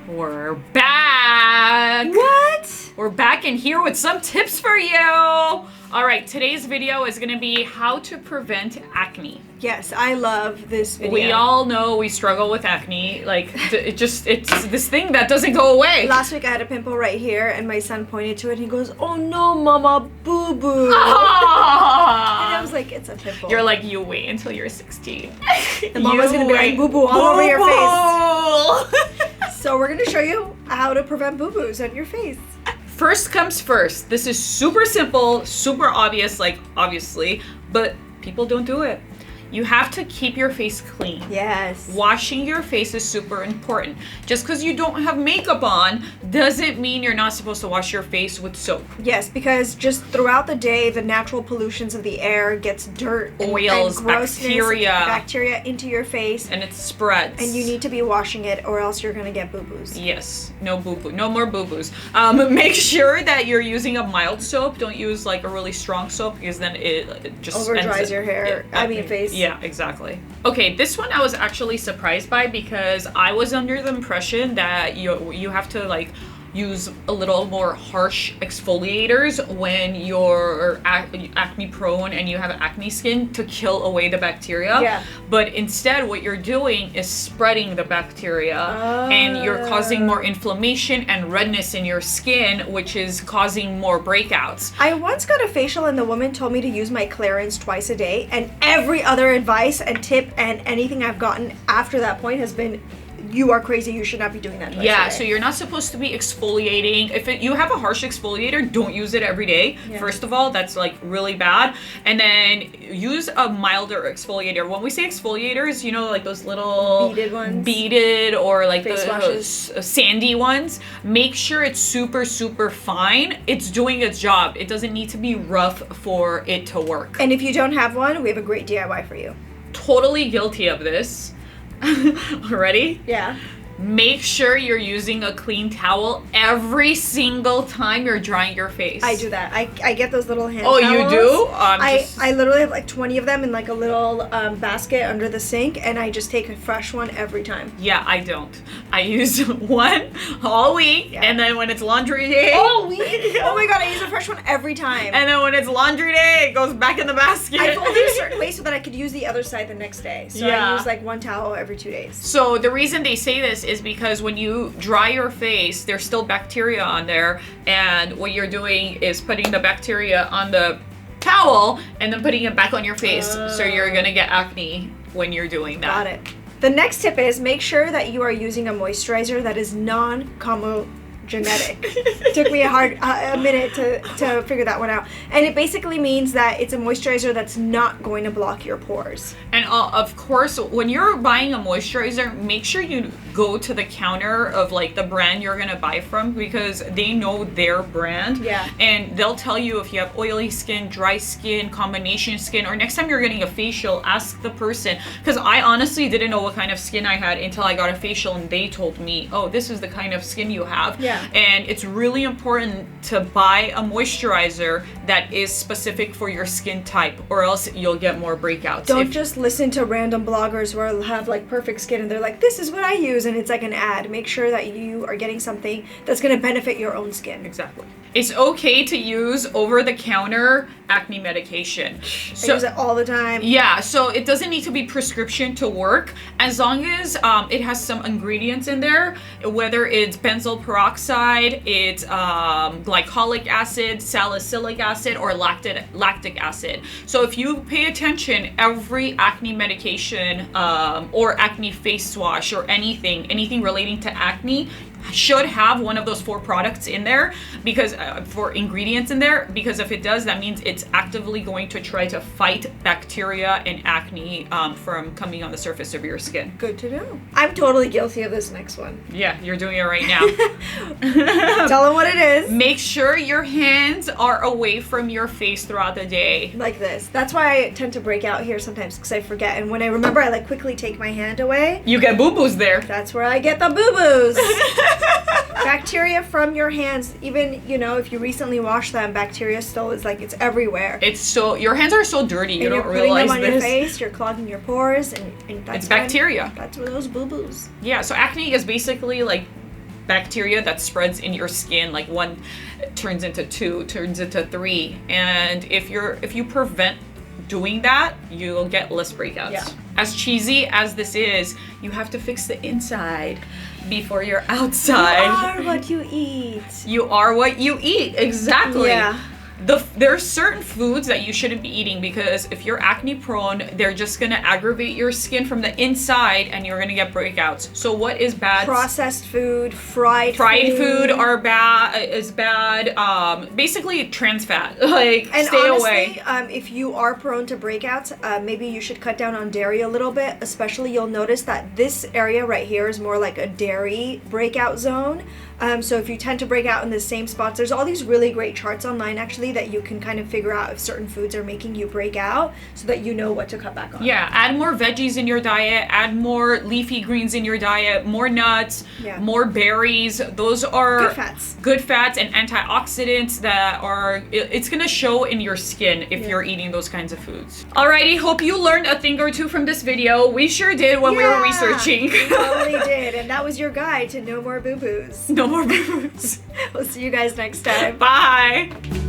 We're back! What? We're back in here with some tips for you! Alright, today's video is gonna be how to prevent acne. Yes, I love this video. We all know we struggle with acne. Like, it's this thing that doesn't go away. Last week I had a pimple right here and my son pointed to it and he goes, "Oh no, mama, boo-boo." Ah! And I was like, it's a pimple. You're like, you wait until you're 16. And mama's gonna be like, boo-boo all over your face. So we're gonna show you how to prevent boo-boos on your face. First comes first. This is super simple, super obvious, like obviously, but people don't do it. You have to keep your face clean. Yes. Washing your face is super important. Just because you don't have makeup on doesn't mean you're not supposed to wash your face with soap. Yes, because just throughout the day, the natural pollutions of the air gets dirt, oils, and grossness, bacteria into your face. And it spreads. And you need to be washing it or else you're going to get boo-boos. Yes, no boo-boo, no more boo-boos. Make sure that you're using a mild soap. Don't use like a really strong soap because then it just over-dries your hair, face. Yeah, exactly. Okay, this one I was actually surprised by because I was under the impression that you have to like use a little more harsh exfoliators when you're acne prone and you have acne skin to kill away the bacteria. Yeah. But instead what you're doing is spreading the bacteria and you're causing more inflammation and redness in your skin, which is causing more breakouts. I once got a facial and the woman told me to use my Clarins twice a day, and every other advice and tip and anything I've gotten after that point has been, you are crazy, you should not be doing that twice a day. So you're not supposed to be exfoliating. If you have a harsh exfoliator, don't use it every day. Yeah. First of all, that's like really bad. And then use a milder exfoliator. When we say exfoliators, you know, like those little beaded or like face washes, sandy ones. Make sure it's super, super fine. It's doing its job. It doesn't need to be rough for it to work. And if you don't have one, we have a great DIY for you. Totally guilty of this. Ready? Yeah. Make sure you're using a clean towel every single time you're drying your face. I do that. I get those little hand towels. Oh, you do? I literally have like 20 of them in like a little basket under the sink, and I just take a fresh one every time. Yeah, I don't. I use one all week, and then when it's laundry day... All week? Oh my god, I use a fresh one every time. And then when it's laundry day, it goes back in the basket. I fold it a certain way so that I could use the other side the next day. So I use like one towel every 2 days. So the reason they say this is because when you dry your face, there's still bacteria on there, and what you're doing is putting the bacteria on the towel and then putting it back on your face. So you're gonna get acne when you're doing that. Got it. The next tip is make sure that you are using a moisturizer that is non-comedogenic. It took me a minute to figure that one out. And it basically means that it's a moisturizer that's not going to block your pores. And of course, when you're buying a moisturizer, make sure you go to the counter of like the brand you're gonna buy from, because they know their brand. Yeah. And they'll tell you if you have oily skin, dry skin, combination skin, or next time you're getting a facial, ask the person. Because I honestly didn't know what kind of skin I had until I got a facial and they told me, oh, this is the kind of skin you have. Yeah. And it's really important to buy a moisturizer that is specific for your skin type, or else you'll get more breakouts. Don't just listen to random bloggers who have like perfect skin and they're like, this is what I use, and it's like an ad. Make sure that you are getting something that's going to benefit your own skin. Exactly. It's okay to use over-the-counter acne medication. I use it all the time. Yeah, so it doesn't need to be prescription to work, as long as it has some ingredients in there, whether it's benzoyl peroxide, it's glycolic acid, salicylic acid, or lactic acid. So if you pay attention, every acne medication or acne face wash or anything relating to acne should have one of those 4 products in there, because for ingredients in there, because if it does, that means it's actively going to try to fight bacteria and acne from coming on the surface of your skin. Good to know. I'm totally guilty of this next one. Yeah, you're doing it right now. Tell them what it is. Make sure your hands are away from your face throughout the day. Like this. That's why I tend to break out here sometimes, because I forget, and when I remember, I like quickly take my hand away. You get boo-boos there. That's where I get the boo-boos. Bacteria from your hands, even, you know, if you recently washed them, bacteria still is like, it's everywhere. It's so, your hands are so dirty, you don't realize this. You're putting them on your face, you're clogging your pores, and that's it's bacteria. That's where those boo-boos. Yeah, so acne is basically like bacteria that spreads in your skin. Like one turns into two, turns into three. And if you prevent doing that, you'll get less breakouts. Yeah. As cheesy as this is, you have to fix the inside before you're outside. You are what you eat. You are what you eat. Exactly. Yeah. There are certain foods that you shouldn't be eating because if you're acne prone, they're just gonna aggravate your skin from the inside and you're gonna get breakouts. So what is bad? Processed food, fried food is bad. Basically trans fat. Like and stay honestly, away. if you are prone to breakouts, maybe you should cut down on dairy a little bit. Especially, you'll notice that this area right here is more like a dairy breakout zone. So if you tend to break out in the same spots, there's all these really great charts online actually that you can kind of figure out if certain foods are making you break out so that you know what to cut back on. Yeah, add more veggies in your diet, add more leafy greens in your diet, more nuts, more berries. Those are good fats and antioxidants that are, it's gonna show in your skin if you're eating those kinds of foods. Alrighty, hope you learned a thing or two from this video. We sure did when we were researching. We totally did, and that was your guide to no more boo-boos. No more boo-boos. We'll see you guys next time. Bye.